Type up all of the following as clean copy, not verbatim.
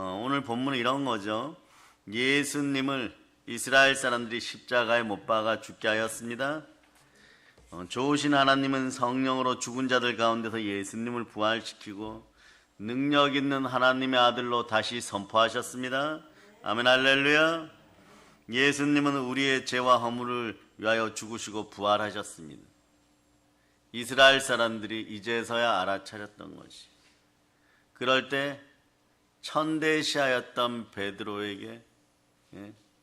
오늘 본문은 이런 거죠. 예수님을 이스라엘 사람들이 십자가에 못 박아 죽게 하였습니다. 좋으신 하나님은 성령으로 죽은 자들 가운데서 예수님을 부활시키고 능력 있는 하나님의 아들로 다시 선포하셨습니다. 아멘 할렐루야. 예수님은 우리의 죄와 허물을 위하여 죽으시고 부활하셨습니다. 이스라엘 사람들이 이제서야 알아차렸던 것이, 그럴 때 천대시하였던 베드로에게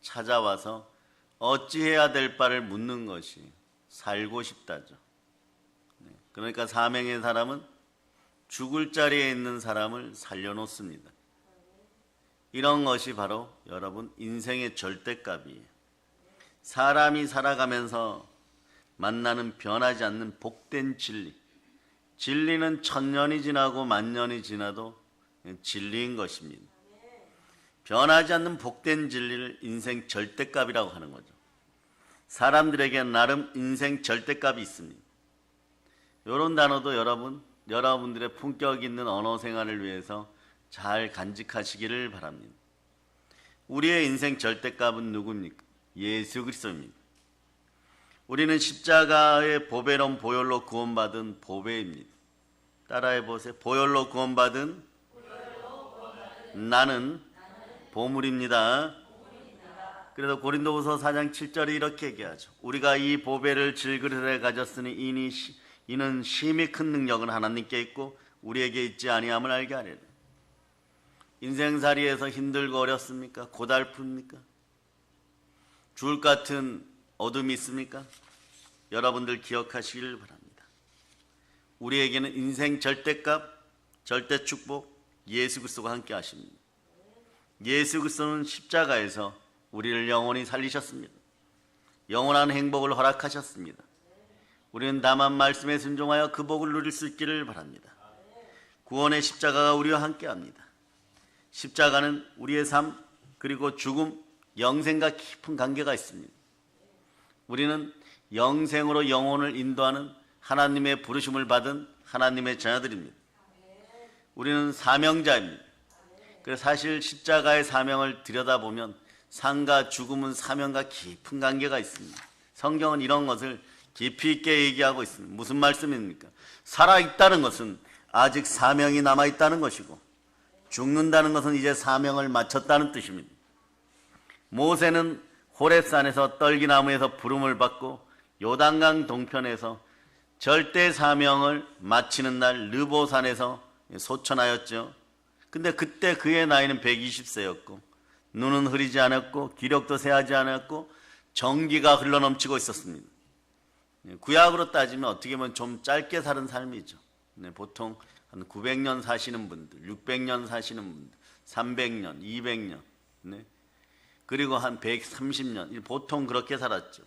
찾아와서 어찌해야 될 바를 묻는 것이 살고 싶다죠. 그러니까 사명의 사람은 죽을 자리에 있는 사람을 살려놓습니다. 이런 것이 바로 여러분 인생의 절대값이에요. 사람이 살아가면서 만나는 변하지 않는 복된 진리. 진리는 천년이 지나고 만년이 지나도 진리인 것입니다. 변하지 않는 복된 진리를 인생 절대값이라고 하는 거죠. 사람들에게는 나름 인생 절대값이 있습니다. 이런 단어도 여러분들의 품격 있는 언어 생활을 위해서 잘 간직하시기를 바랍니다. 우리의 인생 절대값은 누굽니까? 예수 그리스도입니다. 우리는 십자가의 보배로운 보혈로 구원받은 보배입니다. 따라해 보세요. 보혈로 구원받은 나는 보물입니다. 그래서 고린도후서 4장 7절에 이렇게 얘기하죠. 우리가 이 보배를 질그릇에 가졌으니 이는 심히 큰 능력은 하나님께 있고 우리에게 있지 아니함을 알게 하리라. 인생살이에서 힘들고 어렵습니까? 고달픕니까? 죽을 것 같은 어둠이 있습니까? 여러분들 기억하시길 바랍니다. 우리에게는 인생 절대값, 절대 축복, 예수 그리스도가 함께 하십니다. 예수 그리스도는 십자가에서 우리를 영원히 살리셨습니다. 영원한 행복을 허락하셨습니다. 우리는 다만 말씀에 순종하여 그 복을 누릴 수 있기를 바랍니다. 구원의 십자가가 우리와 함께합니다. 십자가는 우리의 삶 그리고 죽음, 영생과 깊은 관계가 있습니다. 우리는 영생으로 영혼을 인도하는 하나님의 부르심을 받은 하나님의 자녀들입니다. 우리는 사명자입니다. 그래서 사실 십자가의 사명을 들여다보면 삶과 죽음은 사명과 깊은 관계가 있습니다. 성경은 이런 것을 깊이 있게 얘기하고 있습니다. 무슨 말씀입니까? 살아있다는 것은 아직 사명이 남아있다는 것이고, 죽는다는 것은 이제 사명을 마쳤다는 뜻입니다. 모세는 호렙산에서 떨기나무에서 부름을 받고 요단강 동편에서 절대 사명을 마치는 날 르보산에서 소천하였죠. 근데 그때 그의 나이는 120세였고 눈은 흐리지 않았고 기력도 쇠하지 않았고 정기가 흘러넘치고 있었습니다. 구약으로 따지면 어떻게 보면 좀 짧게 사는 삶이죠. 보통 한 900년 사시는 분들, 600년 사시는 분들, 300년, 200년, 그리고 한 130년, 보통 그렇게 살았죠.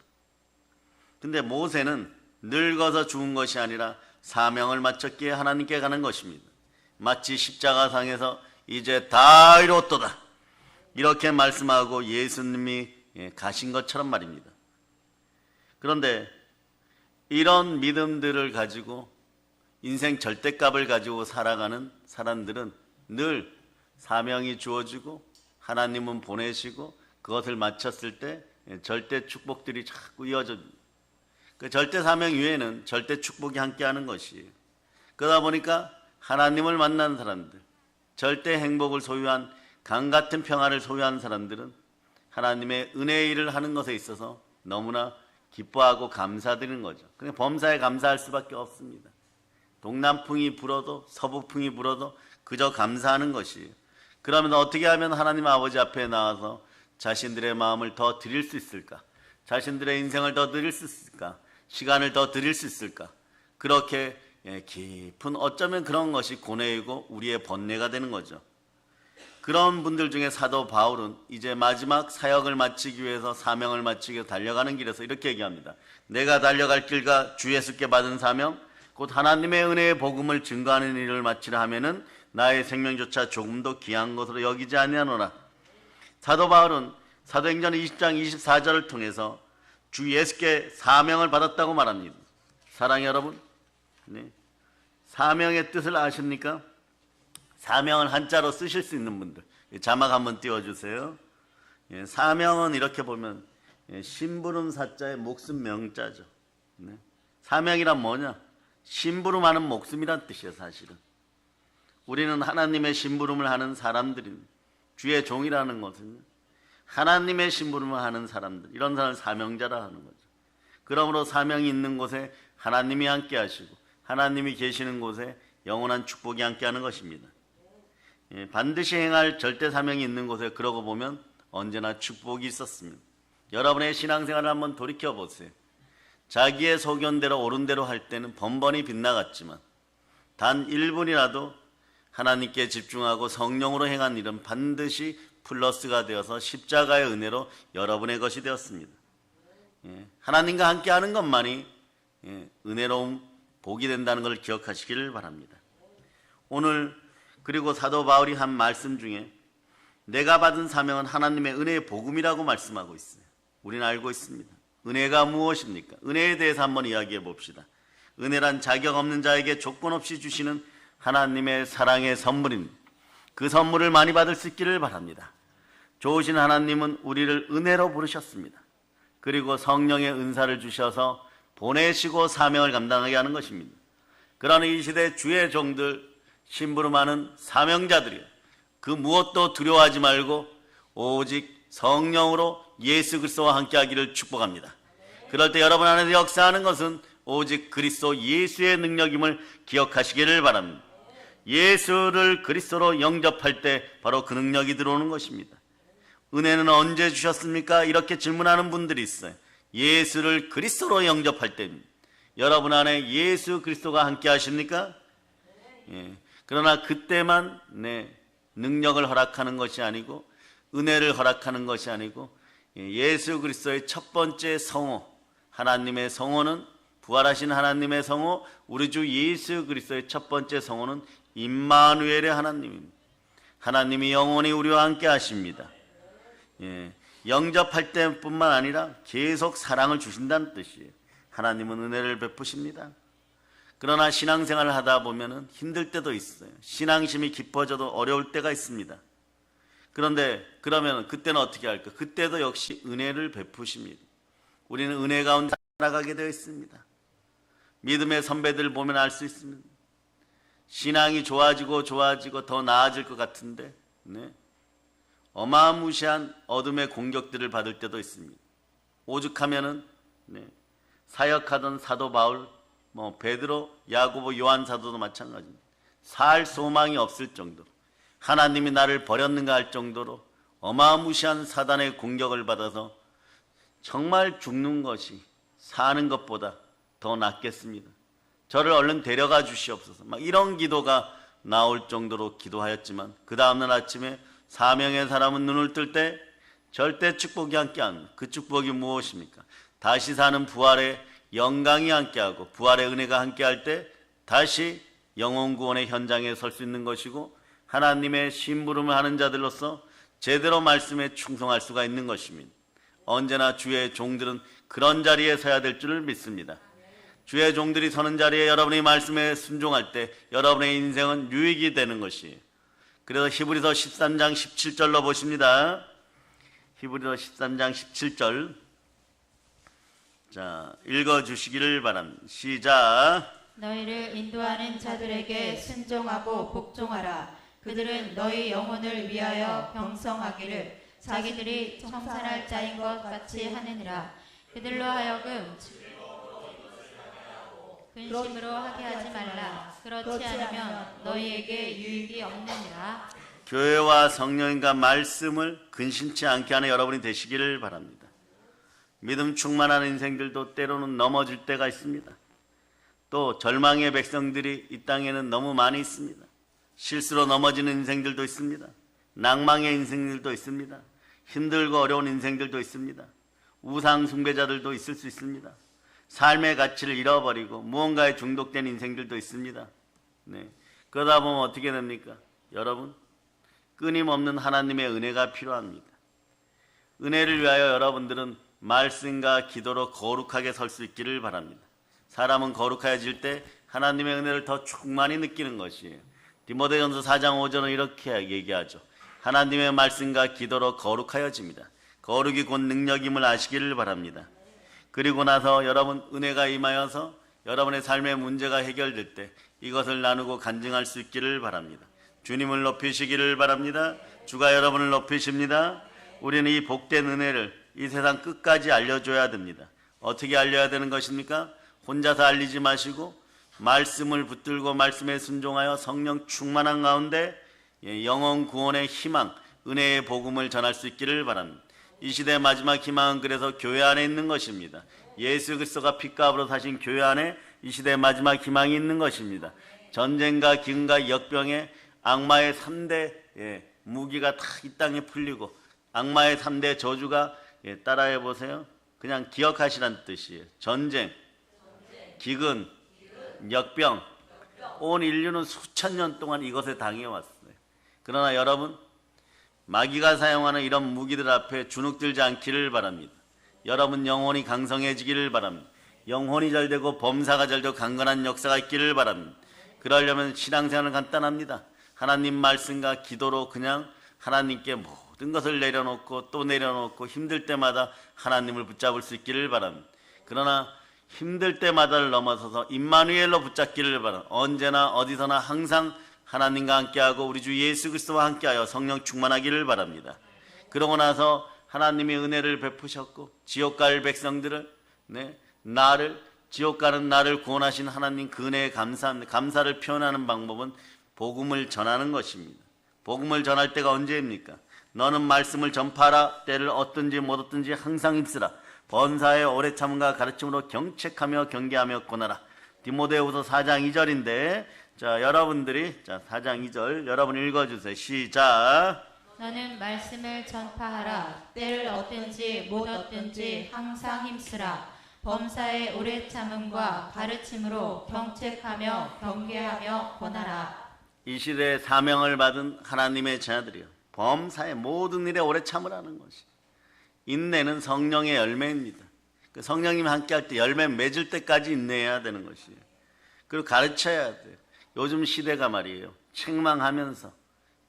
근데 모세는 늙어서 죽은 것이 아니라 사명을 마쳤기에 하나님께 가는 것입니다. 마치 십자가상에서 이제 다 이루었도다 이렇게 말씀하고 예수님이 가신 것처럼 말입니다. 그런데 이런 믿음들을 가지고 인생 절대값을 가지고 살아가는 사람들은 늘 사명이 주어지고 하나님은 보내시고 그것을 마쳤을 때 절대 축복들이 자꾸 이어집니다. 그 절대 사명 위에는 절대 축복이 함께하는 것이에요. 그러다 보니까 하나님을 만난 사람들, 절대 행복을 소유한 강 같은 평화를 소유한 사람들은 하나님의 은혜의 일을 하는 것에 있어서 너무나 기뻐하고 감사드리는 거죠. 그냥 범사에 감사할 수밖에 없습니다. 동남풍이 불어도 서북풍이 불어도 그저 감사하는 것이에요. 그러면 어떻게 하면 하나님 아버지 앞에 나와서 자신들의 마음을 더 드릴 수 있을까? 자신들의 인생을 더 드릴 수 있을까? 시간을 더 드릴 수 있을까? 그렇게 깊은 어쩌면 그런 것이 고뇌이고 우리의 번뇌가 되는 거죠. 그런 분들 중에 사도 바울은 이제 마지막 사역을 마치기 위해서 사명을 마치기 위해서 달려가는 길에서 이렇게 얘기합니다. 내가 달려갈 길과 주 예수께 받은 사명 곧 하나님의 은혜의 복음을 증거하는 일을 마치려 하면은 나의 생명조차 조금도 귀한 것으로 여기지 아니하노라. 사도 바울은 사도행전 20장 24절을 통해서 주 예수께 사명을 받았다고 말합니다. 사랑해 여러분, 사명의 뜻을 아십니까? 사명을 한자로 쓰실 수 있는 분들, 자막 한번 띄워주세요. 예, 사명은 이렇게 보면 심부름 사자의 목숨 명자죠. 네. 사명이란 뭐냐? 심부름하는 목숨이란 뜻이에요. 사실은 우리는 하나님의 심부름을 하는 사람들인 주의 종이라는 것은 하나님의 심부름을 하는 사람들, 이런 사람을 사명자라 하는 거죠. 그러므로 사명이 있는 곳에 하나님이 함께 하시고 하나님이 계시는 곳에 영원한 축복이 함께 하는 것입니다. 예, 반드시 행할 절대 사명이 있는 곳에 그러고 보면 언제나 축복이 있었습니다. 여러분의 신앙생활을 한번 돌이켜보세요. 자기의 소견대로 옳은 대로 할 때는 번번이 빗나갔지만 단 1분이라도 하나님께 집중하고 성령으로 행한 일은 반드시 플러스가 되어서 십자가의 은혜로 여러분의 것이 되었습니다. 예, 하나님과 함께 하는 것만이 은혜로운 복이 된다는 걸 기억하시기를 바랍니다. 오늘 그리고 사도 바울이 한 말씀 중에 내가 받은 사명은 하나님의 은혜의 복음이라고 말씀하고 있어요. 우리는 알고 있습니다. 은혜가 무엇입니까? 은혜에 대해서 한번 이야기해 봅시다. 은혜란 자격 없는 자에게 조건 없이 주시는 하나님의 사랑의 선물입니다. 그 선물을 많이 받을 수 있기를 바랍니다. 좋으신 하나님은 우리를 은혜로 부르셨습니다. 그리고 성령의 은사를 주셔서 보내시고 사명을 감당하게 하는 것입니다. 그러나 이 시대 주의 종들, 심부름하는 사명자들이요, 그 무엇도 두려워하지 말고 오직 성령으로 예수 그리스도와 함께하기를 축복합니다. 그럴 때 여러분 안에서 역사하는 것은 오직 그리스도 예수의 능력임을 기억하시기를 바랍니다. 예수를 그리스도로 영접할 때 바로 그 능력이 들어오는 것입니다. 은혜는 언제 주셨습니까? 이렇게 질문하는 분들이 있어요. 예수를 그리스도로 영접할 때입니다. 여러분 안에 예수 그리스도가 함께 하십니까? 예. 그러나 그때만 능력을 허락하는 것이 아니고 은혜를 허락하는 것이 아니고 예수 그리스도의 첫 번째 성호, 하나님의 성호는 부활하신 하나님의 성호, 우리 주 예수 그리스도의 첫 번째 성호는 임마누엘의 하나님입니다. 하나님이 영원히 우리와 함께 하십니다. 예, 영접할 때뿐만 아니라 계속 사랑을 주신다는 뜻이에요. 하나님은 은혜를 베푸십니다. 그러나 신앙생활을 하다 보면 힘들 때도 있어요. 신앙심이 깊어져도 어려울 때가 있습니다. 그런데 그러면 그때는 어떻게 할까? 그때도 역시 은혜를 베푸십니다. 우리는 은혜 가운데 살아가게 되어 있습니다. 믿음의 선배들을 보면 알 수 있습니다. 신앙이 좋아지고 더 나아질 것 같은데 어마무시한 어둠의 공격들을 받을 때도 있습니다. 오죽하면은 사역하던 사도 바울, 베드로, 야고보, 요한 사도도 마찬가지입니다. 살 소망이 없을 정도로, 하나님이 나를 버렸는가 할 정도로 어마무시한 사단의 공격을 받아서 정말 죽는 것이 사는 것보다 더 낫겠습니다. 저를 얼른 데려가 주시옵소서. 막 이런 기도가 나올 정도로 기도하였지만 그 다음날 아침에 사명의 사람은 눈을 뜰 때 절대 축복이 함께합니다. 그 축복이 무엇입니까? 다시 사는 부활의 영광이 함께하고 부활의 은혜가 함께할 때 다시 영혼 구원의 현장에 설 수 있는 것이고 하나님의 심부름을 하는 자들로서 제대로 말씀에 충성할 수가 있는 것입니다. 언제나 주의 종들은 그런 자리에 서야 될 줄을 믿습니다. 주의 종들이 서는 자리에 여러분이 말씀에 순종할 때 여러분의 인생은 유익이 되는 것이에요. 그래서 히브리서 13장 17절로 보십니다. 히브리서 13장 17절 자, 읽어주시기를 바랍니다. 시작. 너희를 인도하는 자들에게 순종하고 복종하라. 그들은 너희 영혼을 위하여 병성하기를 자기들이 청산할 자인 것 같이 하느니라. 그들로 하여금 근심으로 하게 하지 말라. 그렇지 않으면 너희에게 유익이 없느니라. 교회와 성령과 말씀을 근심치 않게 하는 여러분이 되시기를 바랍니다. 믿음 충만한 인생들도 때로는 넘어질 때가 있습니다. 또 절망의 백성들이 이 땅에는 너무 많이 있습니다. 실수로 넘어지는 인생들도 있습니다. 낭망의 인생들도 있습니다. 힘들고 어려운 인생들도 있습니다. 우상 숭배자들도 있을 수 있습니다. 삶의 가치를 잃어버리고 무언가에 중독된 인생들도 있습니다. 그러다 보면 어떻게 됩니까? 여러분, 끊임없는 하나님의 은혜가 필요합니다. 은혜를 위하여 여러분들은 말씀과 기도로 거룩하게 설 수 있기를 바랍니다. 사람은 거룩해질 때 하나님의 은혜를 더 충만히 느끼는 것이에요. 디모데전서 4장 5절은 이렇게 얘기하죠. 하나님의 말씀과 기도로 거룩하여집니다. 거룩이 곧 능력임을 아시기를 바랍니다. 그리고 나서 여러분 은혜가 임하여서 여러분의 삶의 문제가 해결될 때 이것을 나누고 간증할 수 있기를 바랍니다. 주님을 높이시기를 바랍니다. 주가 여러분을 높이십니다. 우리는 이 복된 은혜를 이 세상 끝까지 알려줘야 됩니다. 어떻게 알려야 되는 것입니까? 혼자서 알리지 마시고 말씀을 붙들고 말씀에 순종하여 성령 충만한 가운데 영혼 구원의 희망, 은혜의 복음을 전할 수 있기를 바랍니다. 이 시대의 마지막 희망은 그래서 교회 안에 있는 것입니다. 예수 그리스도가 핏값으로 사신 교회 안에 이 시대의 마지막 희망이 있는 것입니다. 전쟁과 기근과 역병에 악마의 3대 무기가 다 이 땅에 풀리고 악마의 3대 저주가 따라해 보세요. 그냥 기억하시라는 뜻이에요. 전쟁, 기근, 역병. 온 인류는 수천 년 동안 이것에 당해왔어요. 그러나 여러분 마귀가 사용하는 이런 무기들 앞에 주눅들지 않기를 바랍니다. 여러분 영혼이 강성해지기를 바랍니다. 영혼이 잘되고 범사가 잘되고 강건한 역사가 있기를 바랍니다. 그러려면 신앙생활은 간단합니다. 하나님 말씀과 기도로 그냥 하나님께 모든 것을 내려놓고 또 내려놓고 힘들 때마다 하나님을 붙잡을 수 있기를 바랍니다. 그러나 힘들 때마다를 넘어서서 임마누엘로 붙잡기를 바랍니다. 언제나 어디서나 항상 하나님과 함께하고 우리 주 예수 그리스도와 함께하여 성령 충만하기를 바랍니다. 그러고 나서 하나님의 은혜를 베푸셨고 지옥 갈 백성들을 지옥 가는 나를 구원하신 하나님 그 은혜에 감사합니다. 감사를 표현하는 방법은 복음을 전하는 것입니다. 복음을 전할 때가 언제입니까? 너는 말씀을 전파하라. 때를 얻든지 못 얻든지 항상 힘쓰라. 범사의 오래 참음과 가르침으로 경책하며 경계하며 권하라. 디모데후서 4장 2절인데 자 여러분들이 4장 2절 여러분 읽어주세요. 시작. 너는 말씀을 전파하라. 때를 얻든지 못 얻든지 항상 힘쓰라. 범사의 오래 참음과 가르침으로 경책하며 경계하며 권하라. 이 시대에 사명을 받은 하나님의 자녀들이요. 범사의 모든 일에 오래 참으라는 것이. 인내는 성령의 열매입니다. 그 성령님이 함께할 때 열매 맺을 때까지 인내해야 되는 것이에요. 그리고 가르쳐야 돼요. 요즘 시대가 말이에요. 책망하면서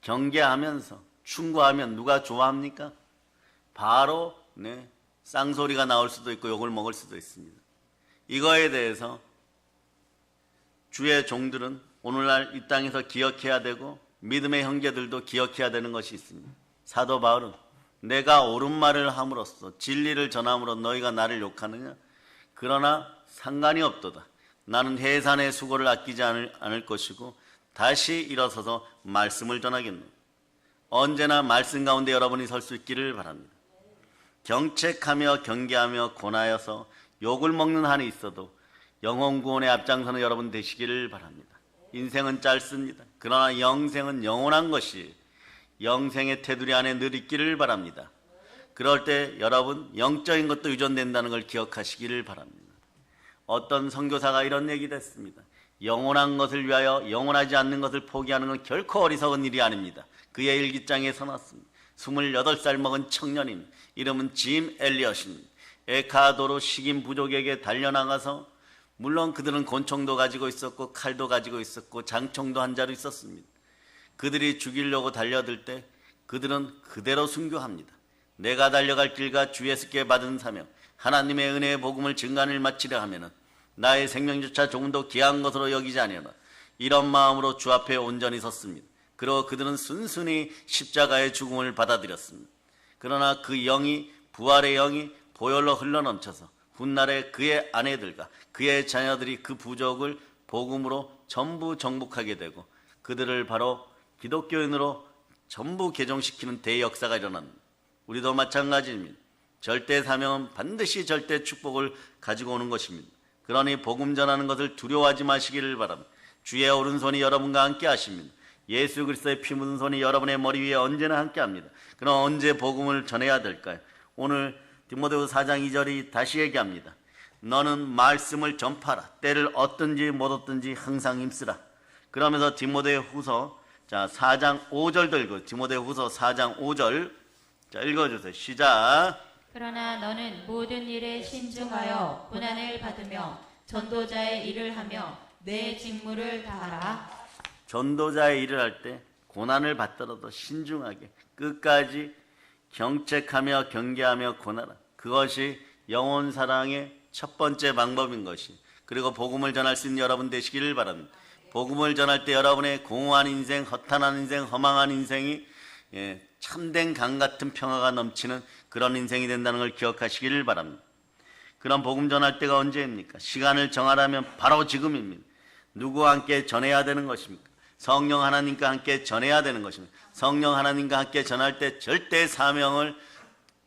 경계하면서 충고하면 누가 좋아합니까? 바로 쌍소리가 나올 수도 있고 욕을 먹을 수도 있습니다. 이거에 대해서 주의 종들은 오늘날 이 땅에서 기억해야 되고 믿음의 형제들도 기억해야 되는 것이 있습니다. 사도 바울은 내가 옳은 말을 함으로써 진리를 전함으로 너희가 나를 욕하느냐? 그러나 상관이 없도다. 나는 해산의 수고를 아끼지 않을 것이고 다시 일어서서 말씀을 전하겠노. 언제나 말씀 가운데 여러분이 설 수 있기를 바랍니다. 경책하며 경계하며 권하여서 욕을 먹는 한이 있어도 영혼 구원의 앞장서는 여러분 되시기를 바랍니다. 인생은 짧습니다. 그러나 영생은 영원한 것이 영생의 테두리 안에 늘 있기를 바랍니다. 그럴 때 여러분 영적인 것도 유전된다는 걸 기억하시기를 바랍니다. 어떤 선교사가 이런 얘기를 했습니다. 영원한 것을 위하여 영원하지 않는 것을 포기하는 건 결코 어리석은 일이 아닙니다. 그의 일기장에 써놨습니다. 28살 먹은 청년인 이름은 짐 엘리엇입니다. 에콰도르 식인 부족에게 달려나가서 물론 그들은 권총도 가지고 있었고 칼도 가지고 있었고 장총도 한 자루 있었습니다. 그들이 죽이려고 달려들 때 그들은 그대로 순교합니다. 내가 달려갈 길과 주 예수께 받은 사명 하나님의 은혜의 복음을 증거하는 일 마치려 하면은 나의 생명조차 조금 더 귀한 것으로 여기지 아니하나 이런 마음으로 주 앞에 온전히 섰습니다. 그리고 그들은 순순히 십자가의 죽음을 받아들였습니다. 그러나 그 영이 부활의 영이 보혈로 흘러넘쳐서 훗날에 그의 아내들과 그의 자녀들이 그 부족을 복음으로 전부 정복하게 되고 그들을 바로 기독교인으로 전부 개종시키는 대역사가 일어납니다. 우리도 마찬가지입니다. 절대 사명은 반드시 절대 축복을 가지고 오는 것입니다. 그러니 복음 전하는 것을 두려워하지 마시기를 바랍니다. 주의 오른손이 여러분과 함께 하십니다. 예수 그리스도의 피 묻은 손이 여러분의 머리 위에 언제나 함께 합니다. 그럼 언제 복음을 전해야 될까요? 오늘 디모데후서 4장 2절이 다시 얘기합니다. 너는 말씀을 전파라. 때를 얻든지 못 얻든지 항상 힘쓰라. 그러면서 디모데후서 4장 5절도 읽어. 디모데후서 4장 5절 읽어주세요. 시작. 그러나 너는 모든 일에 신중하여 고난을 받으며 전도자의 일을 하며 내 직무를 다하라. 전도자의 일을 할 때 고난을 받더라도 신중하게 끝까지 경책하며 경계하며 고나라. 그것이 영혼 사랑의 첫 번째 방법인 것이. 그리고 복음을 전할 수 있는 여러분 되시기를 바랍니다. 복음을 전할 때 여러분의 공허한 인생, 허탄한 인생, 허망한 인생이 참된 강 같은 평화가 넘치는 그런 인생이 된다는 걸 기억하시기를 바랍니다. 그런 복음 전할 때가 언제입니까? 시간을 정하라면 바로 지금입니다. 누구와 함께 전해야 되는 것입니까? 성령 하나님과 함께 전해야 되는 것입니다. 성령 하나님과 함께 전할 때 절대 사명을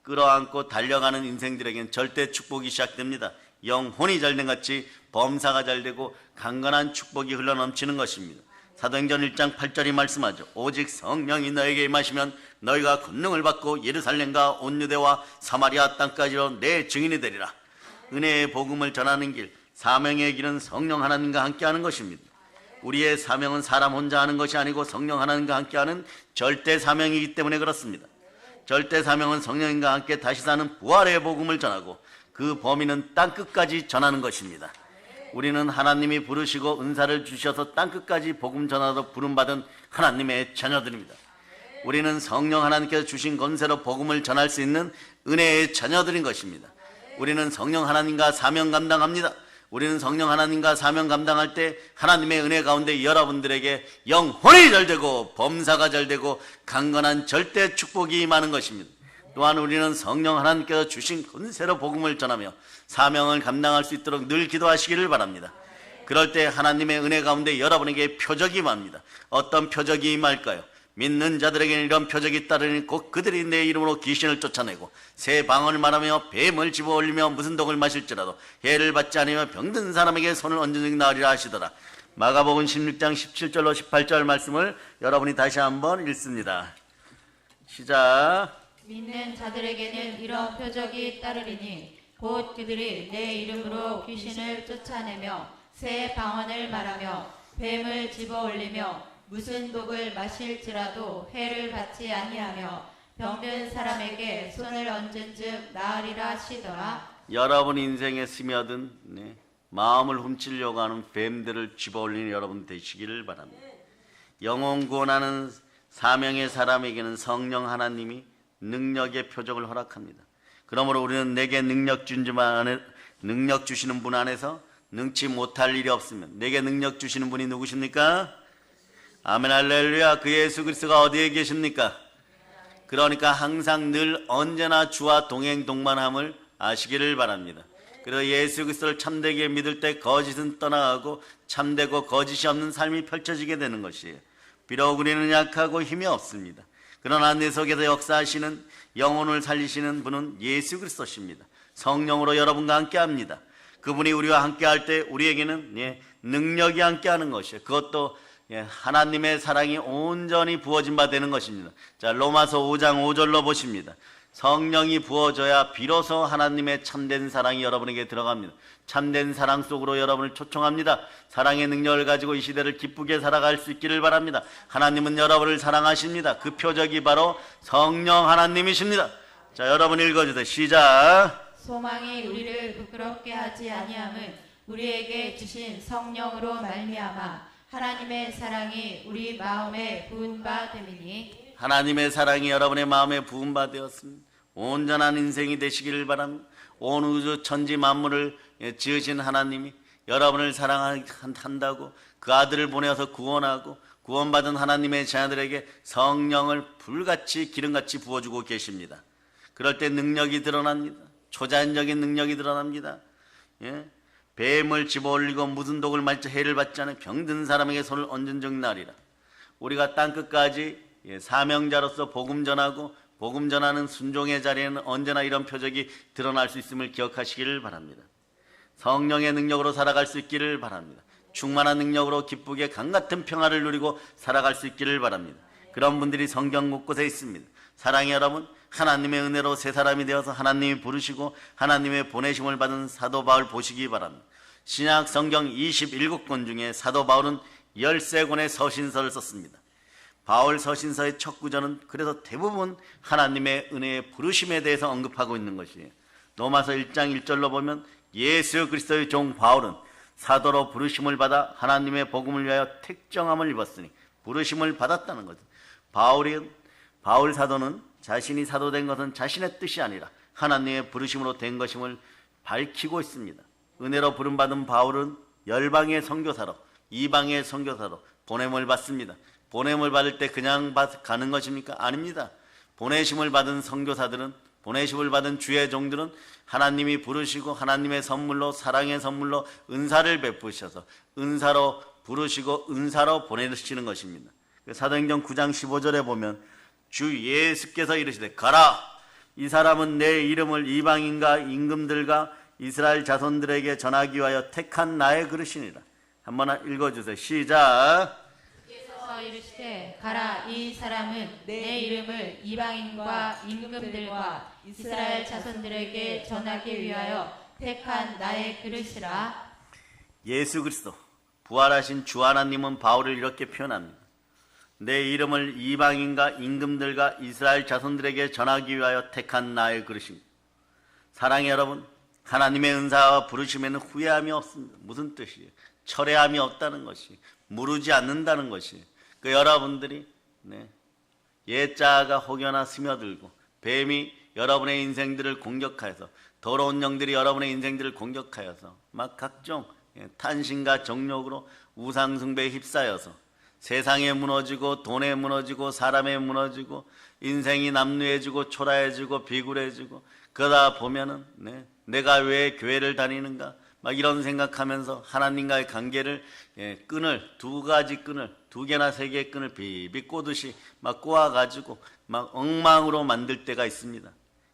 끌어안고 달려가는 인생들에게는 절대 축복이 시작됩니다. 영혼이 잘된 같이 범사가 잘되고 강건한 축복이 흘러넘치는 것입니다. 사도행전 1장 8절이 말씀하죠. 오직 성령이 너에게 임하시면 너희가 권능을 받고 예루살렘과 온 유대와 사마리아 땅까지로 내 증인이 되리라. 은혜의 복음을 전하는 길, 사명의 길은 성령 하나님과 함께하는 것입니다. 우리의 사명은 사람 혼자 하는 것이 아니고 성령 하나님과 함께하는 절대 사명이기 때문에 그렇습니다. 절대 사명은 성령님과 함께 다시 사는 부활의 복음을 전하고 그 범위는 땅끝까지 전하는 것입니다. 우리는 하나님이 부르시고 은사를 주셔서 땅끝까지 복음 전하도록 부름받은 하나님의 자녀들입니다. 우리는 성령 하나님께서 주신 권세로 복음을 전할 수 있는 은혜의 자녀들인 것입니다. 우리는 성령 하나님과 사명 감당합니다. 우리는 성령 하나님과 사명 감당할 때 하나님의 은혜 가운데 여러분들에게 영혼이 잘되고 범사가 잘되고 강건한 절대 축복이 임하는 것입니다. 또한 우리는 성령 하나님께서 주신 권세로 복음을 전하며 사명을 감당할 수 있도록 늘 기도하시기를 바랍니다. 그럴 때 하나님의 은혜 가운데 여러분에게 표적이 임합니다. 어떤 표적이 임할까요? 믿는 자들에게는 이런 표적이 따르니 곧 그들이 내 이름으로 귀신을 쫓아내고 새 방언을 말하며 뱀을 집어올리며 무슨 독을 마실지라도 해를 받지 않으며 병든 사람에게 손을 얹은 나으리라 하시더라. 마가복음 16장 17절로 18절 말씀을 여러분이 다시 한번 읽습니다. 시작. 믿는 자들에게는 이런 표적이 따르리니 곧 그들이 내 이름으로 귀신을 쫓아내며 새 방언을 말하며 뱀을 집어올리며 무슨 독을 마실지라도 해를 받지 아니하며 병든 사람에게 손을 얹은즉 나으리라 하시더라. 여러분 인생에 스며든 마음을 훔치려고 하는 뱀들을 집어올리는 여러분 되시기를 바랍니다. 영혼 구원하는 사명의 사람에게는 성령 하나님이 능력의 표적을 허락합니다. 그러므로 우리는 내게 능력 주시는 분 안에서 능치 못할 일이 없으면 내게 능력 주시는 분이 누구십니까? 아멘 할렐루야. 그 예수 그리스도가 어디에 계십니까? 그러니까 항상 늘 언제나 주와 동행 동반함을 아시기를 바랍니다. 그래서 예수 그리스도를 참되게 믿을 때 거짓은 떠나가고 참되고 거짓이 없는 삶이 펼쳐지게 되는 것이에요. 비록 우리는 약하고 힘이 없습니다. 그러나 내 속에서 역사하시는 영혼을 살리시는 분은 예수 그리스도십니다. 성령으로 여러분과 함께합니다. 그분이 우리와 함께할 때 우리에게는 능력이 함께하는 것이에요. 그것도 하나님의 사랑이 온전히 부어진 바 되는 것입니다. 자, 로마서 5장 5절로 보십니다. 성령이 부어져야 비로소 하나님의 참된 사랑이 여러분에게 들어갑니다. 참된 사랑 속으로 여러분을 초청합니다. 사랑의 능력을 가지고 이 시대를 기쁘게 살아갈 수 있기를 바랍니다. 하나님은 여러분을 사랑하십니다. 그 표적이 바로 성령 하나님이십니다. 자, 여러분 읽어주세요. 시작. 소망이 우리를 부끄럽게 하지 아니함은 우리에게 주신 성령으로 말미암아 하나님의 사랑이 우리 마음에 부은 바 됨이니. 하나님의 사랑이 여러분의 마음에 부은 바 되었습니다. 온전한 인생이 되시기를 바랍니다. 온 우주 천지 만물을 지으신 하나님이 여러분을 사랑한다고 그 아들을 보내어서 구원하고 구원받은 하나님의 자녀들에게 성령을 불같이 기름같이 부어주고 계십니다. 그럴 때 능력이 드러납니다. 초자연적인 능력이 드러납니다. 뱀을 집어올리고 무슨 독을 마실지 해를 받지 않은 병든 사람에게 손을 얹은 적 나리라. 우리가 땅끝까지 사명자로서 복음 전하고 복음 전하는 순종의 자리에는 언제나 이런 표적이 드러날 수 있음을 기억하시기를 바랍니다. 성령의 능력으로 살아갈 수 있기를 바랍니다. 충만한 능력으로 기쁘게 강같은 평화를 누리고 살아갈 수 있기를 바랍니다. 그런 분들이 성경 곳곳에 있습니다. 사랑의 여러분, 하나님의 은혜로 새 사람이 되어서 하나님이 부르시고 하나님의 보내심을 받은 사도 바울 보시기 바랍니다. 신약 성경 27권 중에 사도 바울은 13권의 서신서를 썼습니다. 바울 서신서의 첫 구절은 그래서 대부분 하나님의 은혜의 부르심에 대해서 언급하고 있는 것이에요. 로마서 1장 1절로 보면 예수 그리스도의 종 바울은 사도로 부르심을 받아 하나님의 복음을 위하여 택정함을 입었으니 부르심을 받았다는 거죠. 바울 사도는 자신이 사도된 것은 자신의 뜻이 아니라 하나님의 부르심으로 된 것임을 밝히고 있습니다. 은혜로 부름받은 바울은 열방의 선교사로, 이방의 선교사로 보냄을 받습니다. 보냄을 받을 때 그냥 가는 것입니까? 아닙니다. 보내심을 받은 선교사들은, 보내심을 받은 주의 종들은 하나님이 부르시고 하나님의 선물로, 사랑의 선물로 은사를 베푸셔서 은사로 부르시고 은사로 보내시는 것입니다. 사도행전 9장 15절에 보면 주 예수께서 이르시되 가라, 이 사람은 내 이름을 이방인과 임금들과 이스라엘 자손들에게 전하기 위하여 택한 나의 그릇이니라. 한번 읽어주세요. 시작. 주께서 이르시되 가라, 이 사람은 내 이름을 이방인과 임금들과 이스라엘 자손들에게 전하기 위하여 택한 나의 그릇이라. 예수 그리스도 부활하신 주 하나님은 바울을 이렇게 표현합니다. 내 이름을 이방인과 임금들과 이스라엘 자손들에게 전하기 위하여 택한 나의 그릇입니다. 사랑의 여러분, 하나님의 은사와 부르심에는 후회함이 없습니다. 무슨 뜻이에요? 철회함이 없다는 것이, 무르지 않는다는 것이. 여러분들이 예자가 혹여나 스며들고 뱀이 여러분의 인생들을 공격하여서, 더러운 영들이 여러분의 인생들을 공격하여서 막 각종 탄신과 정욕으로 우상숭배에 휩싸여서 세상에 무너지고 돈에 무너지고 사람에 무너지고 인생이 남루해지고 초라해지고 비굴해지고, 그러다 보면은 내가 왜 교회를 다니는가 막 이런 생각하면서 하나님과의 관계를 끈을, 두 가지 끈을, 두 개나 세 개의 끈을 비비 꼬듯이 막 꼬아가지고 막 엉망으로 만들 때가 있습니다.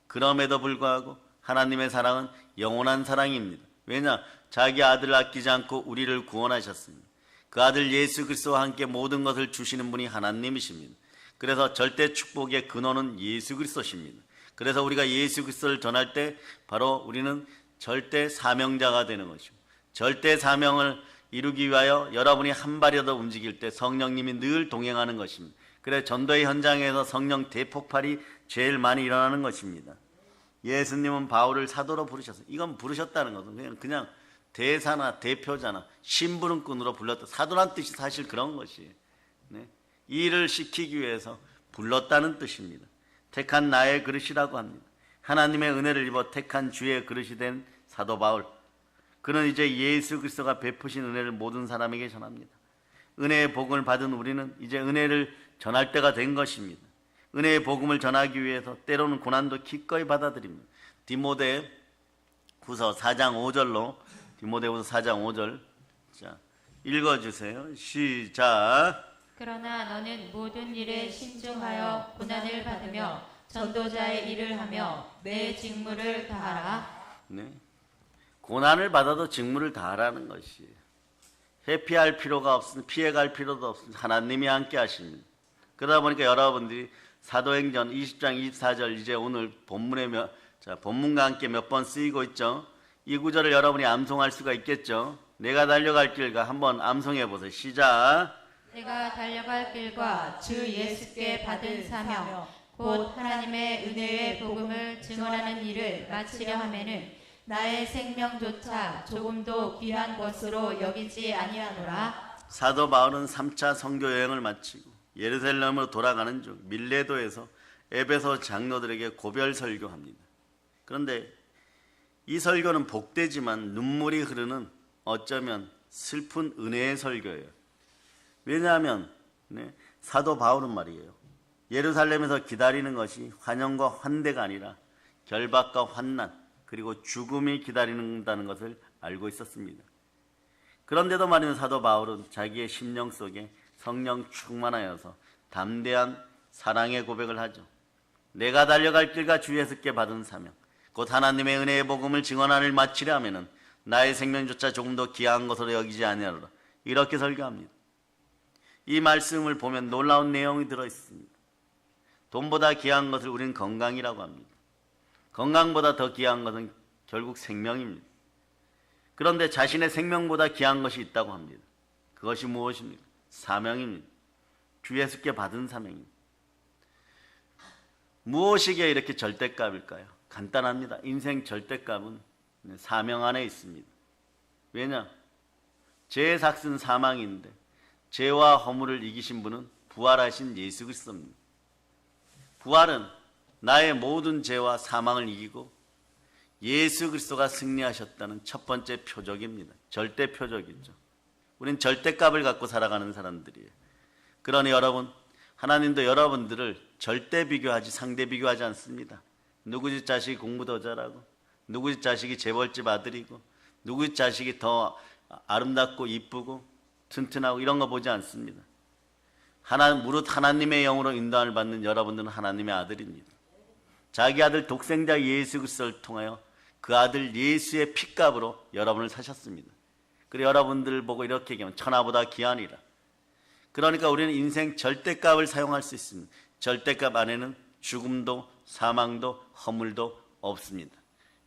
그럼에도 불구하고 하나님의 사랑은 영원한 사랑입니다. 왜냐? 자기 아들을 아끼지 않고 우리를 구원하셨습니다. 그 아들 예수 그리스도와 함께 모든 것을 주시는 분이 하나님이십니다. 그래서 절대 축복의 근원은 예수 그리스도십니다. 그래서 우리가 예수 그리스도를 전할 때 바로 우리는 절대 사명자가 되는 것이고, 절대 사명을 이루기 위하여 여러분이 한 발이라도 움직일 때 성령님이 늘 동행하는 것입니다. 그래서 전도의 현장에서 성령 대폭발이 제일 많이 일어나는 것입니다. 예수님은 바울을 사도로 부르셨어요. 이건 부르셨다는 것은 그냥 대사나 대표자나 심부름꾼으로 불렀다. 사도란 뜻이 사실 그런 것이에요. 이 일을 시키기 위해서 불렀다는 뜻입니다. 택한 나의 그릇이라고 합니다. 하나님의 은혜를 입어 택한 주의 그릇이 된 사도 바울. 그는 이제 예수 그리스도가 베푸신 은혜를 모든 사람에게 전합니다. 은혜의 복음을 받은 우리는 이제 은혜를 전할 때가 된 것입니다. 은혜의 복음을 전하기 위해서 때로는 고난도 기꺼이 받아들입니다. 디모데후서 4장 5절로, 디모데후서 4장 5절 자, 읽어주세요. 시작. 그러나 너는 모든 일에 신중하여 고난을 받으며 전도자의 일을 하며 내 직무를 다하라. 고난을 받아도 직무를 다하라는 것이에요. 회피할 필요가 없으니, 피해갈 필요도 없으니 하나님이 함께 하십니다. 그러다 보니까 여러분들이 사도행전 20장 24절, 이제 오늘 본문과 함께 몇 번 쓰이고 있죠. 이 구절을 여러분이 암송할 수가 있겠죠. 내가 달려갈 길과 한번 암송해 보세요. 시작. 내가 달려갈 길과 주 예수께 받은 사명 곧 하나님의 은혜의 복음을 증언하는 일을 마치려 하면은 나의 생명조차 조금도 귀한 것으로 여기지 아니하노라. 사도 바울은 3차 선교 여행을 마치고 예루살렘으로 돌아가는 중 밀레도에서 에베소 장로들에게 고별 설교합니다. 그런데 이 설교는 복되지만 눈물이 흐르는, 어쩌면 슬픈 은혜의 설교예요. 왜냐하면 사도 바울은 말이에요, 예루살렘에서 기다리는 것이 환영과 환대가 아니라 결박과 환난 그리고 죽음이 기다린다는 것을 알고 있었습니다. 그런데도 말이는 사도 바울은 자기의 심령 속에 성령 충만하여서 담대한 사랑의 고백을 하죠. 내가 달려갈 길과 주 예수께 받은 사명 곧 하나님의 은혜의 복음을 증언하는 마치려 하면은 나의 생명조차 조금 더 귀한 것으로 여기지 아니하노라. 이렇게 설교합니다. 이 말씀을 보면 놀라운 내용이 들어있습니다. 돈보다 귀한 것을 우리는 건강이라고 합니다. 건강보다 더 귀한 것은 결국 생명입니다. 그런데 자신의 생명보다 귀한 것이 있다고 합니다. 그것이 무엇입니까? 사명입니다. 주 예수께 받은 사명입니다. 무엇이기에 이렇게 절대값일까요? 간단합니다. 인생 절대값은 사명 안에 있습니다. 왜냐? 죄의 삭은 사망인데 죄와 허물을 이기신 분은 부활하신 예수 그리스도입니다. 부활은 나의 모든 죄와 사망을 이기고 예수 그리스도가 승리하셨다는 첫 번째 표적입니다. 절대 표적이죠. 우린 절대값을 갖고 살아가는 사람들이에요. 그러니 여러분, 하나님도 여러분들을 절대 비교하지 상대 비교하지 않습니다. 누구 집 자식이 공부 더 잘하고, 누구 집 자식이 재벌집 아들이고, 누구 집 자식이 더 아름답고 이쁘고 튼튼하고 이런 거 보지 않습니다. 무릇 하나님의 영으로 인도함을 받는 여러분들은 하나님의 아들입니다. 자기 아들 독생자 예수 그리스도를 통하여 그 아들 예수의 핏값으로 여러분을 사셨습니다. 그리고 여러분들을 보고 이렇게 얘기하면 천하보다 귀하니라. 그러니까 우리는 인생 절대값을 사용할 수 있습니다. 절대값 안에는 죽음도 사망도 허물도 없습니다.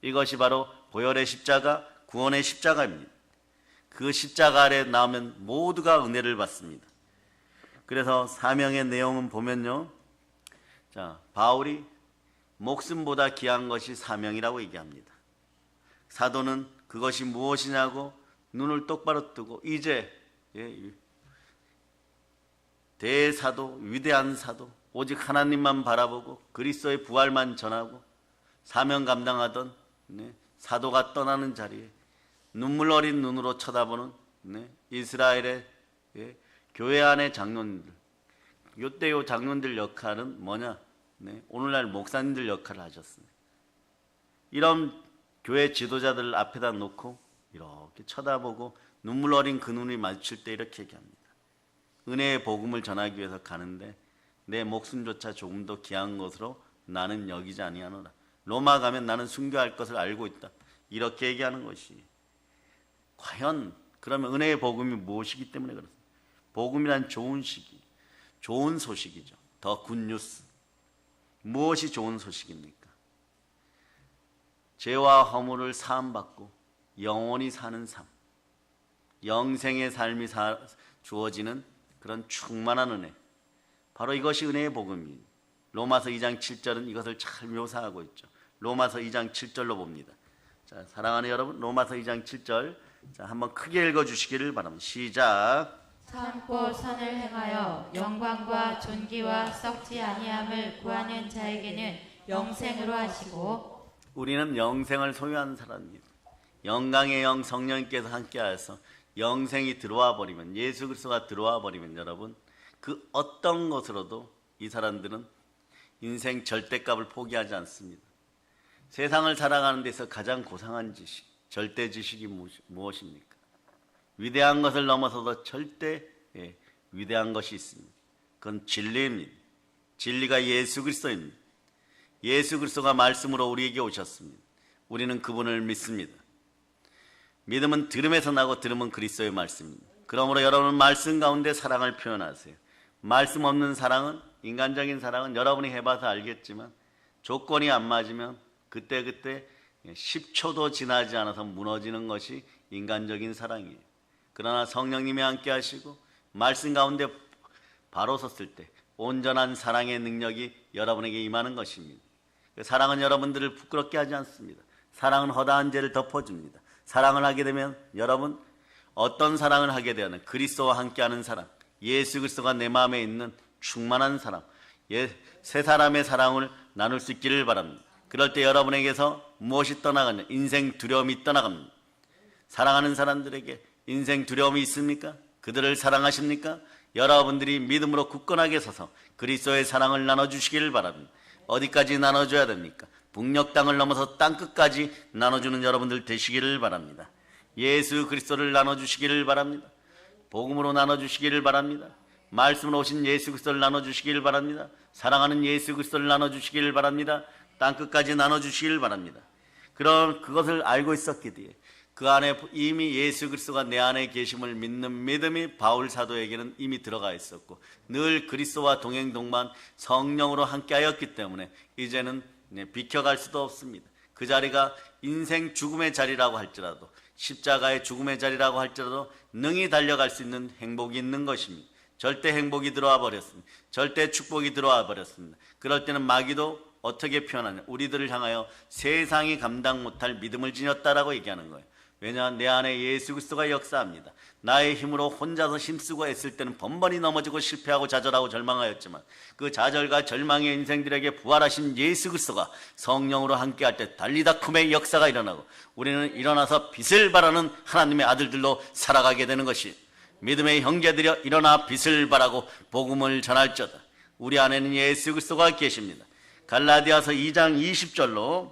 이것이 바로 보혈의 십자가, 구원의 십자가입니다. 그 십자가 아래 나오면 모두가 은혜를 받습니다. 그래서 사명의 내용은 보면요, 자, 바울이 목숨보다 귀한 것이 사명이라고 얘기합니다. 사도는 그것이 무엇이냐고 눈을 똑바로 뜨고 이제 대사도, 위대한 사도, 오직 하나님만 바라보고 그리스도의 부활만 전하고 사명 감당하던 사도가 떠나는 자리에 눈물 어린 눈으로 쳐다보는 이스라엘의 교회 안의 장로님들, 요때 요 장로님들 역할은 뭐냐? 오늘날 목사님들 역할을 하셨습니다. 이런 교회 지도자들 앞에다 놓고 이렇게 쳐다보고 눈물 어린 그 눈이 마주칠 때 이렇게 얘기합니다. 은혜의 복음을 전하기 위해서 가는데 내 목숨조차 조금 더 귀한 것으로 나는 여기지 아니하노라. 로마 가면 나는 순교할 것을 알고 있다. 이렇게 얘기하는 것이 과연 그러면 은혜의 복음이 무엇이기 때문에 그렇습니다. 복음이란 좋은 소식이죠. 더 굿뉴스. 무엇이 좋은 소식입니까? 죄와 허물을 사함받고 영원히 사는 삶, 영생의 삶이 주어지는 그런 충만한 은혜, 바로 이것이 은혜의 복음입니다. 로마서 2장 7절은 이것을 잘 묘사하고 있죠. 로마서 2장 7절로 봅니다. 자, 사랑하는 여러분, 로마서 2장 7절 자, 한번 크게 읽어주시기를 바랍니다. 시작. 참고 선을 행하여 영광과 존귀와 썩지 아니함을 구하는 자에게는 영생으로 하시고, 우리는 영생을 소유한 사람입니다. 영광의 영 성령님께서 함께하여서 영생이 들어와 버리면, 예수 그리스도가 들어와 버리면 여러분, 그 어떤 것으로도 이 사람들은 인생 절대값을 포기하지 않습니다. 세상을 살아가는 데서 가장 고상한 지식, 절대 지식이 무엇입니까? 위대한 것을 넘어서도 절대 위대한 것이 있습니다. 그건 진리입니다. 진리가 예수 그리스도입니다. 예수 그리스도가 말씀으로 우리에게 오셨습니다. 우리는 그분을 믿습니다. 믿음은 들음에서 나고 들음은 그리스도의 말씀입니다. 그러므로 여러분은 말씀 가운데 사랑을 표현하세요. 말씀 없는 사랑은, 인간적인 사랑은 여러분이 해봐서 알겠지만 조건이 안 맞으면 그때 10초도 지나지 않아서 무너지는 것이 인간적인 사랑이에요. 그러나 성령님이 함께 하시고 말씀 가운데 바로 섰을 때 온전한 사랑의 능력이 여러분에게 임하는 것입니다. 사랑은 여러분들을 부끄럽게 하지 않습니다. 사랑은 허다한 죄를 덮어줍니다. 사랑을 하게 되면 여러분, 어떤 사랑을 하게 되면 그리스도와 함께하는 사랑, 예수 그리스도가 내 마음에 있는 충만한 사랑, 세 사람의 사랑을 나눌 수 있기를 바랍니다. 그럴 때 여러분에게서 무엇이 떠나가냐? 인생 두려움이 떠나갑니다. 사랑하는 사람들에게 인생 두려움이 있습니까? 그들을 사랑하십니까? 여러분들이 믿음으로 굳건하게 서서 그리스도의 사랑을 나눠주시기를 바랍니다. 어디까지 나눠줘야 됩니까? 북녘 땅을 넘어서 땅끝까지 나눠주는 여러분들 되시기를 바랍니다. 예수 그리스도를 나눠주시기를 바랍니다. 복음으로 나눠주시기를 바랍니다. 말씀으로 오신 예수 그리스도를 나눠주시기를 바랍니다. 사랑하는 예수 그리스도를 나눠주시기를 바랍니다. 땅끝까지 나눠주시기를 바랍니다. 그런 그것을 알고 있었기 때문에 그 안에 이미 예수 그리스도가 내 안에 계심을 믿는 믿음이 바울 사도에게는 이미 들어가 있었고 늘 그리스도와 동행 동반 성령으로 함께하였기 때문에 이제는 비켜갈 수도 없습니다. 그 자리가 인생 죽음의 자리라고 할지라도 십자가의 죽음의 자리라고 할지라도 능히 달려갈 수 있는 행복이 있는 것입니다. 절대 행복이 들어와 버렸습니다. 절대 축복이 들어와 버렸습니다. 그럴 때는 마귀도 어떻게 표현하냐? 우리들을 향하여 세상이 감당 못할 믿음을 지녔다라고 얘기하는 거예요. 왜냐? 내 안에 예수 그리스도가 역사합니다. 나의 힘으로 혼자서 힘쓰고 애쓸 때는 번번이 넘어지고 실패하고 좌절하고 절망하였지만 그 좌절과 절망의 인생들에게 부활하신 예수 그리스도가 성령으로 함께할 때 달리다쿰의 역사가 일어나고 우리는 일어나서 빛을 발하는 하나님의 아들들로 살아가게 되는 것이, 믿음의 형제들여 일어나 빛을 발하고 복음을 전할지어다. 우리 안에는 예수 그리스도가 계십니다. 갈라디아서 2장 20절로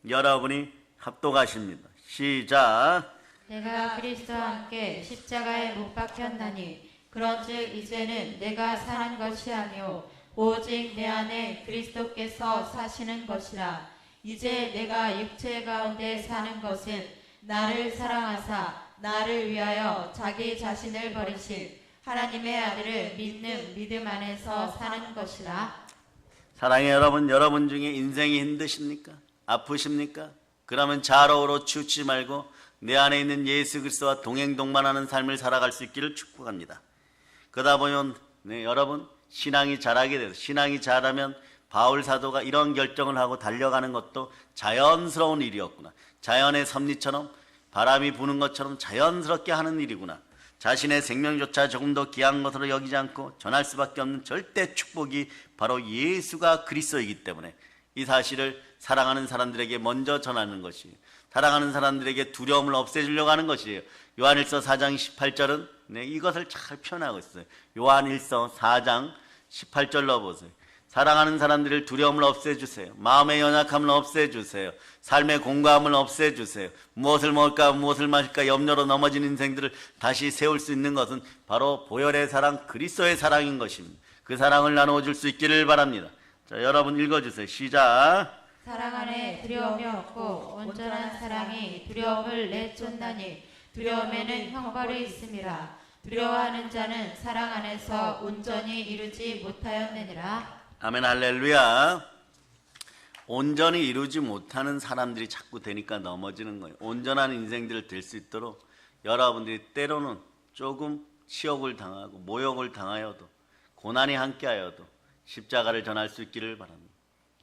여러분이 합독하십니다. 시작. 내가 그리스도와 함께 십자가에 못 박혔나니 그런즉 이제는 내가 사는 것이 아니요 오직 내 안에 그리스도께서 사시는 것이라. 이제 내가 육체 가운데 사는 것은 나를 사랑하사 나를 위하여 자기 자신을 버리신 하나님의 아들을 믿는 믿음 안에서 사는 것이라. 사랑의 여러분 중에 인생이 힘드십니까? 아프십니까? 그러면 좌로우로 치우치지 말고 내 안에 있는 예수 그리스도와 동행동반하는 삶을 살아갈 수 있기를 축복합니다. 그러다 보면 여러분 신앙이 자라게 돼서, 신앙이 자라면 바울 사도가 이런 결정을 하고 달려가는 것도 자연스러운 일이었구나. 자연의 섭리처럼 바람이 부는 것처럼 자연스럽게 하는 일이구나. 자신의 생명조차 조금 더 귀한 것으로 여기지 않고 전할 수밖에 없는 절대 축복이 바로 예수가 그리스도이기 때문에 이 사실을 사랑하는 사람들에게 먼저 전하는 것이에요. 사랑하는 사람들에게 두려움을 없애주려고 하는 것이에요. 요한일서 4장 18절은 이것을 잘 표현하고 있어요. 요한일서 4장 18절로 보세요. 사랑하는 사람들을 두려움을 없애주세요. 마음의 연약함을 없애주세요. 삶의 공감을 없애주세요. 무엇을 먹을까 무엇을 마실까 염려로 넘어진 인생들을 다시 세울 수 있는 것은 바로 보혈의 사랑, 그리스도의 사랑인 것입니다. 그 사랑을 나누어 줄 수 있기를 바랍니다. 자, 여러분 읽어주세요. 시작. 사랑 안에 두려움이 없고 온전한 사랑이 두려움을 내쫓나니 두려움에는 형벌이 있음이라. 두려워하는 자는 사랑 안에서 온전히 이루지 못하였느니라. 아멘 할렐루야. 온전히 이루지 못하는 사람들이 자꾸 되니까 넘어지는 거예요. 온전한 인생들을 될 수 있도록 여러분들이 때로는 조금 치욕을 당하고 모욕을 당하여도 고난이 함께하여도 십자가를 전할 수 있기를 바랍니다.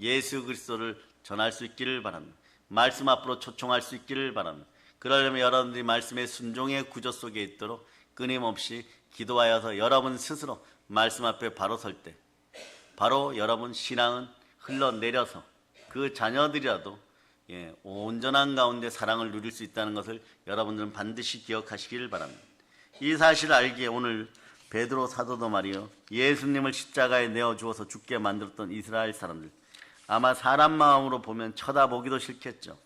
예수 그리스도를 전할 수 있기를 바랍니다. 말씀 앞으로 초청할 수 있기를 바랍니다. 그러려면 여러분들이 말씀의 순종의 구조 속에 있도록 끊임없이 기도하여서 여러분 스스로 말씀 앞에 바로 설 때 바로 여러분 신앙은 흘러내려서 그 자녀들이라도 온전한 가운데 사랑을 누릴 수 있다는 것을 여러분들은 반드시 기억하시길 바랍니다. 이 사실을 알기에 오늘 베드로 사도도 말이요, 예수님을 십자가에 내어주어서 죽게 만들었던 이스라엘 사람들, 아마 사람 마음으로 보면 쳐다보기도 싫겠죠.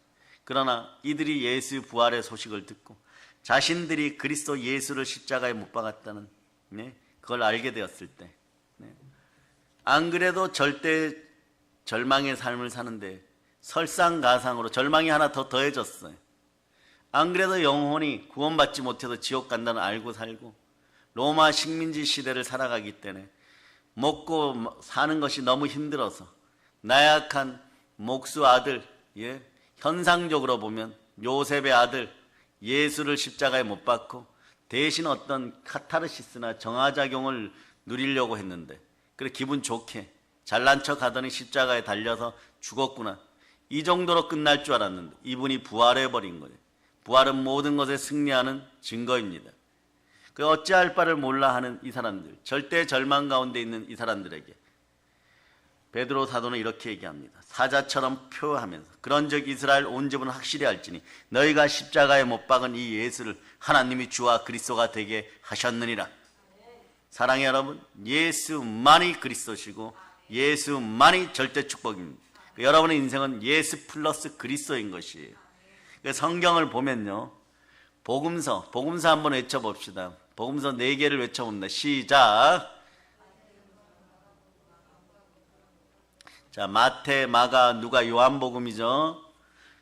그러나 이들이 예수 부활의 소식을 듣고 자신들이 그리스도 예수를 십자가에 못 박았다는 그걸 알게 되었을 때, 안 그래도 절대 절망의 삶을 사는데 설상가상으로 절망이 하나 더 더해졌어요. 안 그래도 영혼이 구원받지 못해서 지옥 간다는 알고 살고 로마 식민지 시대를 살아가기 때문에 먹고 사는 것이 너무 힘들어서 나약한 목수 아들, 현상적으로 보면 요셉의 아들 예수를 십자가에 못 박고 대신 어떤 카타르시스나 정화작용을 누리려고 했는데, 그래 기분 좋게 잘난 척 하더니 십자가에 달려서 죽었구나, 이 정도로 끝날 줄 알았는데 이분이 부활해버린 거예요. 부활은 모든 것에 승리하는 증거입니다. 그 어찌할 바를 몰라 하는 이 사람들, 절대 절망 가운데 있는 이 사람들에게 베드로 사도는 이렇게 얘기합니다. 사자처럼 표하면서 그런즉 이스라엘 온 집은 확실히 알지니 너희가 십자가에 못 박은 이 예수를 하나님이 주와 그리스도가 되게 하셨느니라. 사랑의 여러분, 예수만이 그리스도시고 예수만이 절대 축복입니다. 여러분의 인생은 예수 플러스 그리스도인 것이에요. 성경을 보면요, 복음서 한번 외쳐봅시다. 복음서 4개를 외쳐봅니다. 시작. 자, 마태, 마가, 누가, 요한복음이죠.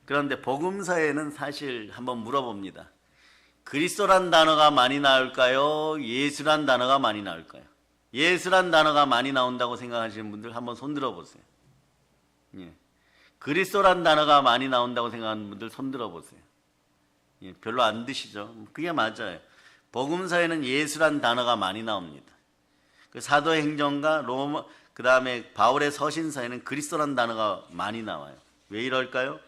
그런데 복음서에는 사실 한번 물어봅니다. 그리스도란 단어가 많이 나올까요? 예수란 단어가 많이 나올까요? 예수란 단어가 많이 나온다고 생각하시는 분들 한번 손 들어보세요. 그리스도란 단어가 많이 나온다고 생각하는 분들 손 들어보세요. 별로 안 드시죠? 그게 맞아요. 복음서에는 예수란 단어가 많이 나옵니다. 그 사도행전과 로마, 그 다음에 바울의 서신서에는 그리스도란 단어가 많이 나와요. 왜 이럴까요?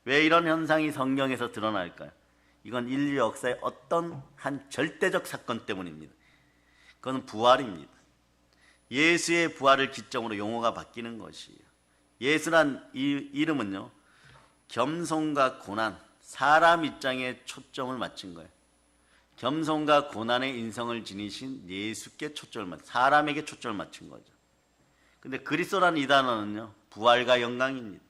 왜 이런 현상이 성경에서 드러날까요? 이건 인류 역사의 어떤 한 절대적 사건 때문입니다. 그건 부활입니다. 예수의 부활을 기점으로 용어가 바뀌는 것이에요. 예수란 이름은요, 겸손과 고난, 사람 입장에 초점을 맞춘 거예요. 겸손과 고난의 인성을 지니신 예수께 초점을 맞춘, 사람에게 초점을 맞춘 거죠. 근데 그리스도라는 이 단어는요, 부활과 영광입니다.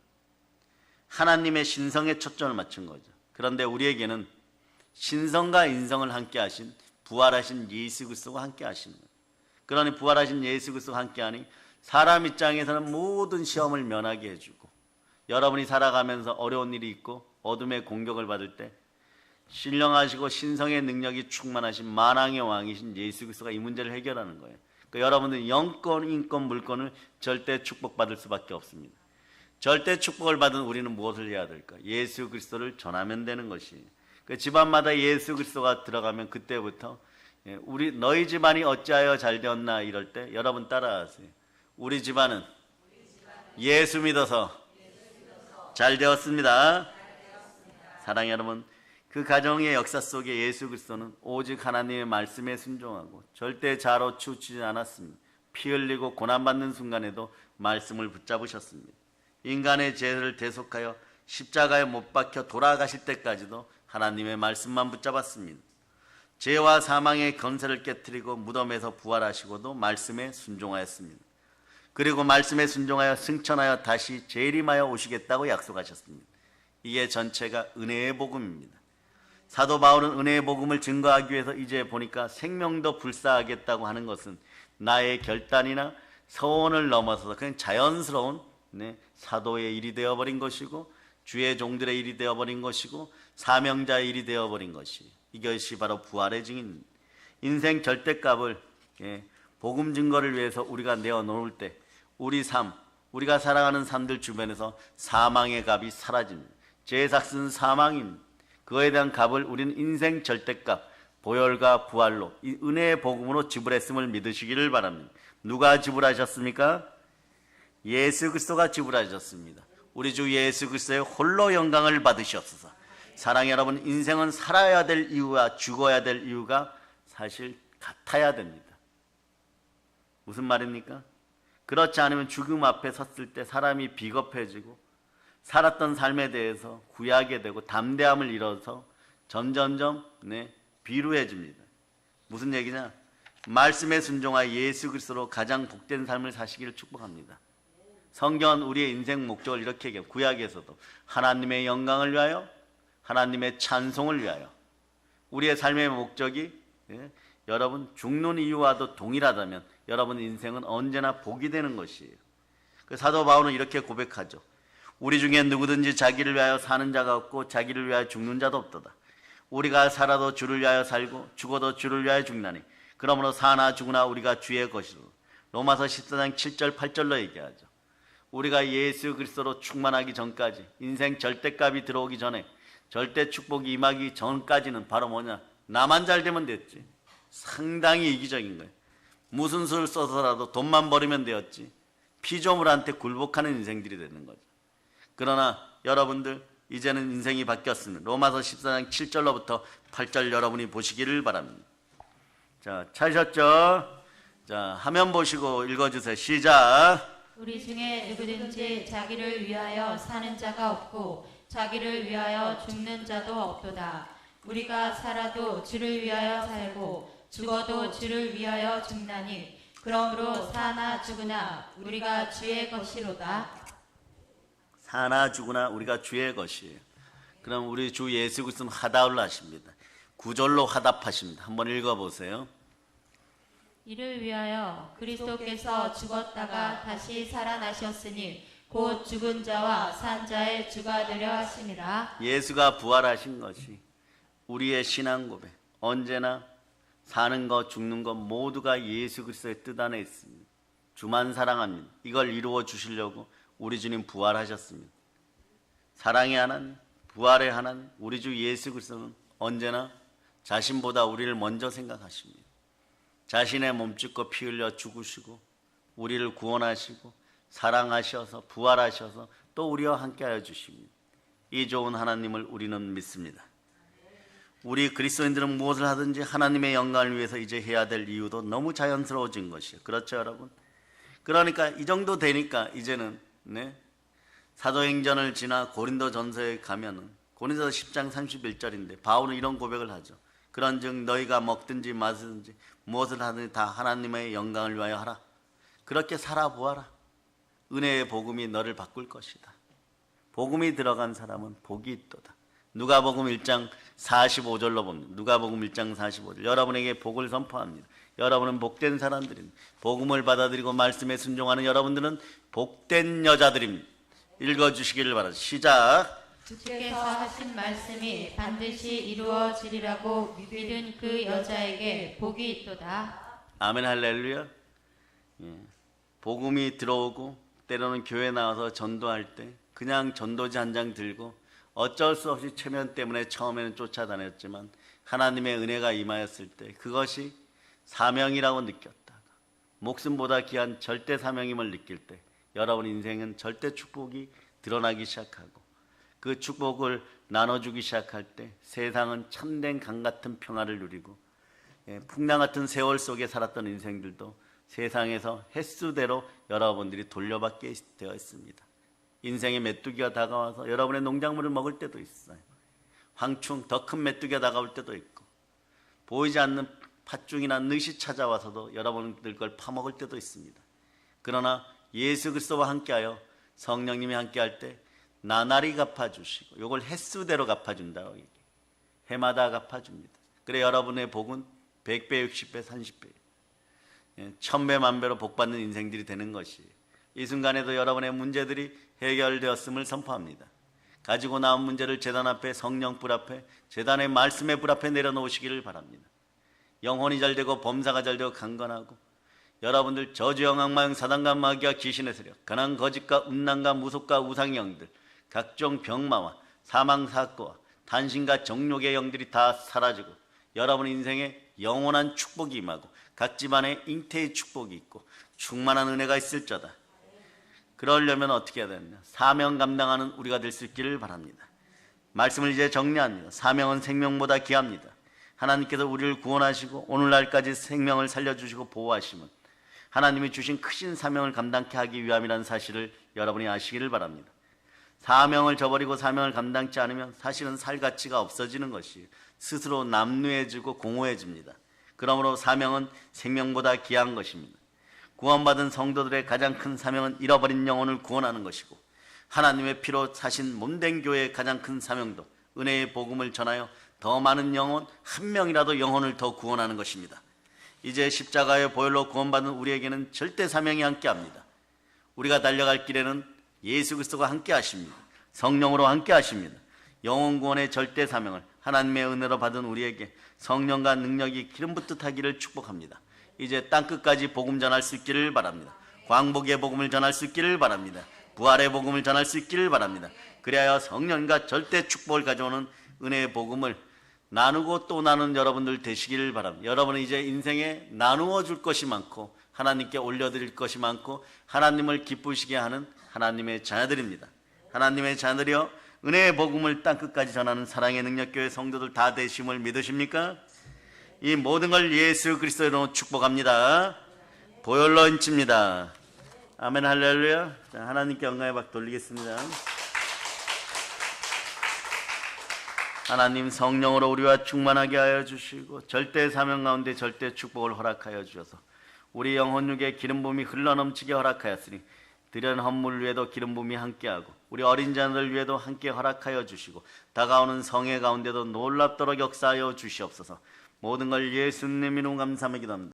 하나님의 신성에 초점을 맞춘 거죠. 그런데 우리에게는 신성과 인성을 함께 하신, 부활하신 예수 그리스도가 함께 하시는 거예요. 그러니 부활하신 예수 그리스도가 함께하니 사람 입장에서는 모든 시험을 면하게 해주고, 여러분이 살아가면서 어려운 일이 있고 어둠의 공격을 받을 때 신령하시고 신성의 능력이 충만하신 만왕의 왕이신 예수 그리스도가 이 문제를 해결하는 거예요. 그러니까 여러분은 영권, 인권, 물권을 절대 축복받을 수밖에 없습니다. 절대 축복을 받은 우리는 무엇을 해야 될까? 예수 그리스도를 전하면 되는 것이에요. 그 집안마다 예수 그리스도가 들어가면 그때부터 우리 너희 집안이 어찌하여 잘 되었나 이럴 때 여러분 따라하세요. 우리 집안은 예수 믿어서 잘 되었습니다. 사랑하는 여러분, 그 가정의 역사 속에 예수 그리스도는 오직 하나님의 말씀에 순종하고 절대 자로 치우치지 않았습니다. 피 흘리고 고난받는 순간에도 말씀을 붙잡으셨습니다. 인간의 죄를 대속하여 십자가에 못 박혀 돌아가실 때까지도 하나님의 말씀만 붙잡았습니다. 죄와 사망의 권세를 깨뜨리고 무덤에서 부활하시고도 말씀에 순종하였습니다. 그리고 말씀에 순종하여 승천하여 다시 재림하여 오시겠다고 약속하셨습니다. 이게 전체가 은혜의 복음입니다. 사도 바울은 은혜의 복음을 증거하기 위해서 이제 보니까 생명도 불사하겠다고 하는 것은 나의 결단이나 서원을 넘어서서 그냥 자연스러운 사도의 일이 되어버린 것이고, 주의 종들의 일이 되어버린 것이고, 사명자의 일이 되어버린 것이, 이것이 바로 부활의 증인입니다. 인생 절대값을 복음 증거를 위해서 우리가 내어놓을 때 우리 삶, 우리가 살아가는 삶들 주변에서 사망의 값이 사라집니다. 죄의 삭은 사망입니다. 그거에 대한 값을 우리는 인생 절대값, 보혈과 부활로 이 은혜의 복음으로 지불했음을 믿으시기를 바랍니다. 누가 지불하셨습니까? 예수 그리스도가 지불하셨습니다. 우리 주 예수 그리스도의 홀로 영광을 받으시옵소서. 사랑하는 여러분, 인생은 살아야 될 이유와 죽어야 될 이유가 사실 같아야 됩니다. 무슨 말입니까? 그렇지 않으면 죽음 앞에 섰을 때 사람이 비겁해지고 살았던 삶에 대해서 후회하게 되고 담대함을 잃어서 점점점 비루해집니다. 무슨 얘기냐? 말씀에 순종하여 예수 그리스도로 가장 복된 삶을 사시기를 축복합니다. 성경은 우리의 인생 목적을 이렇게 얘기해요. 구약에서도 하나님의 영광을 위하여, 하나님의 찬송을 위하여. 우리의 삶의 목적이 여러분 죽는 이유와도 동일하다면 여러분 인생은 언제나 복이 되는 것이에요. 그 사도 바울은 이렇게 고백하죠. 우리 중에 누구든지 자기를 위하여 사는 자가 없고 자기를 위하여 죽는 자도 없도다. 우리가 살아도 주를 위하여 살고 죽어도 주를 위하여 죽나니 그러므로 사나 죽으나 우리가 주의 것이로. 로마서 14장 7절 8절로 얘기하죠. 우리가 예수 그리스도로 충만하기 전까지, 인생 절대값이 들어오기 전에, 절대 축복이 임하기 전까지는 바로 뭐냐? 나만 잘 되면 됐지. 상당히 이기적인 거예요. 무슨 수를 써서라도 돈만 벌으면 되었지. 피조물한테 굴복하는 인생들이 되는 거죠. 그러나 여러분들 이제는 인생이 바뀌었습니다. 로마서 14장 7절로부터 8절 여러분이 보시기를 바랍니다. 자, 찾으셨죠? 자, 화면 보시고 읽어주세요. 시작. 우리 중에 누구든지 자기를 위하여 사는 자가 없고 자기를 위하여 죽는 자도 없도다. 우리가 살아도 주를 위하여 살고 죽어도 주를 위하여 죽나니 그러므로 사나 죽으나 우리가 주의 것이로다. 사나 죽으나 우리가 주의 것이에요. 그럼 우리 주 예수 그리스도는 화답을 하십니다. 구절로 화답하십니다. 한번 읽어보세요. 이를 위하여 그리스도께서 죽었다가 다시 살아나셨으니 곧 죽은 자와 산 자의 주가 되려 하심이라. 예수가 부활하신 것이 우리의 신앙 고백, 언제나 사는 것 죽는 것 모두가 예수 그리스도의 뜻 안에 있습니다. 주만 사랑합니다. 이걸 이루어 주시려고 우리 주님 부활하셨습니다. 사랑의 하나님, 부활의 하나님, 우리 주 예수 그리스도는 언제나 자신보다 우리를 먼저 생각하십니다. 자신의 몸 찢고 피 흘려 죽으시고 우리를 구원하시고 사랑하셔서 부활하셔서 또 우리와 함께하여 주십니다. 이 좋은 하나님을 우리는 믿습니다. 우리 그리스도인들은 무엇을 하든지 하나님의 영광을 위해서 이제 해야 될 이유도 너무 자연스러워진 것이에요. 그렇죠, 여러분? 그러니까 이 정도 되니까 이제는 사도행전을 지나 고린도전서에 가면은 고린도서 10장 31절인데 바울은 이런 고백을 하죠. 그런즉 너희가 먹든지 마시든지 무엇을 하든지 다 하나님의 영광을 위하여 하라. 그렇게 살아보아라. 은혜의 복음이 너를 바꿀 것이다. 복음이 들어간 사람은 복이 있도다. 누가복음 1장 45절로 봅니다. 누가복음 1장 45절. 여러분에게 복을 선포합니다. 여러분은 복된 사람들입니다. 복음을 받아들이고 말씀에 순종하는 여러분들은 복된 여자들입니다. 읽어주시기를 바랍니다. 시작. 주께서 하신 말씀이 반드시 이루어지리라고 믿은 그 여자에게 복이 있도다. 아멘 할렐루야. 복음이 들어오고 때로는 교회 나와서 전도할 때 그냥 전도지 한 장 들고 어쩔 수 없이 체면 때문에 처음에는 쫓아다녔지만 하나님의 은혜가 임하였을 때 그것이 사명이라고 느꼈다가 목숨보다 귀한 절대 사명임을 느낄 때 여러분 인생은 절대 축복이 드러나기 시작하고 그 축복을 나눠주기 시작할 때 세상은 참된 강 같은 평화를 누리고 풍랑 같은 세월 속에 살았던 인생들도 세상에서 횟수대로 여러분들이 돌려받게 되어 있습니다. 인생의 메뚜기가 다가와서 여러분의 농작물을 먹을 때도 있어요. 황충, 더 큰 메뚜기가 다가올 때도 있고 보이지 않는 팥중이나 늑이 찾아와서도 여러분들 걸 파먹을 때도 있습니다. 그러나 예수 그리스도와 함께하여 성령님이 함께할 때 나날이 갚아주시고 이걸 횟수대로 갚아준다고 얘기해요. 해마다 갚아줍니다. 그래 여러분의 복은 100배, 60배, 30배 1000배, 만배로 복받는 인생들이 되는 것이에요. 이 순간에도 여러분의 문제들이 해결되었음을 선포합니다. 가지고 나온 문제를 제단 앞에 성령 불 앞에 제단의 말씀의 불 앞에 내려놓으시기를 바랍니다. 영혼이 잘되고 범사가 잘되고 강건하고 여러분들 저주 영악마영 사단과 마귀와 귀신의 세력 가난 거짓과 음란과 무속과 우상의 영들 각종 병마와 사망사고와 단신과 정욕의 영들이 다 사라지고 여러분 인생에 영원한 축복이 임하고 각 집안에 잉태의 축복이 있고 충만한 은혜가 있을저다. 그러려면 어떻게 해야 되느냐? 사명 감당하는 우리가 될 수 있기를 바랍니다. 말씀을 이제 정리합니다. 사명은 생명보다 귀합니다. 하나님께서 우리를 구원하시고 오늘날까지 생명을 살려주시고 보호하시면 하나님이 주신 크신 사명을 감당케 하기 위함이라는 사실을 여러분이 아시기를 바랍니다. 사명을 저버리고 사명을 감당치 않으면 사실은 살 가치가 없어지는 것이 스스로 남루해지고 공허해집니다. 그러므로 사명은 생명보다 귀한 것입니다. 구원받은 성도들의 가장 큰 사명은 잃어버린 영혼을 구원하는 것이고 하나님의 피로 사신 몸된 교회의 가장 큰 사명도 은혜의 복음을 전하여 더 많은 영혼, 한 명이라도 영혼을 더 구원하는 것입니다. 이제 십자가의 보혈로 구원받은 우리에게는 절대 사명이 함께합니다. 우리가 달려갈 길에는 예수 그리스도가 함께 하십니다. 성령으로 함께 하십니다. 영혼 구원의 절대 사명을 하나님의 은혜로 받은 우리에게 성령과 능력이 기름 붓듯 하기를 축복합니다. 이제 땅끝까지 복음 전할 수 있기를 바랍니다. 광복의 복음을 전할 수 있기를 바랍니다. 부활의 복음을 전할 수 있기를 바랍니다. 그래야 성령과 절대 축복을 가져오는 은혜의 복음을 나누고 또 나누는 여러분들 되시기를 바랍니다. 여러분은 이제 인생에 나누어 줄 것이 많고 하나님께 올려드릴 것이 많고 하나님을 기쁘시게 하는 하나님의 자녀들입니다. 하나님의 자녀들이여 은혜의 복음을 땅끝까지 전하는 사랑의 능력교회 성도들 다 되심을 믿으십니까? 이 모든 걸 예수 그리스도로 축복합니다. 보혈로 인칩니다. 아멘 할렐루야. 자, 하나님께 영광의 박 돌리겠습니다. 하나님 성령으로 우리와 충만하게 하여 주시고 절대 사명 가운데 절대 축복을 허락하여 주셔서 우리 영혼 육에 기름 부음이 흘러넘치게 허락하였으니 드련 헌물 위에도 기름 부음이 함께하고 우리 어린 자들 위에도 함께 허락하여 주시고 다가오는 성회 가운데도 놀랍도록 역사하여 주시옵소서. 모든 걸 예수님 이름 감사하며 기도합니다.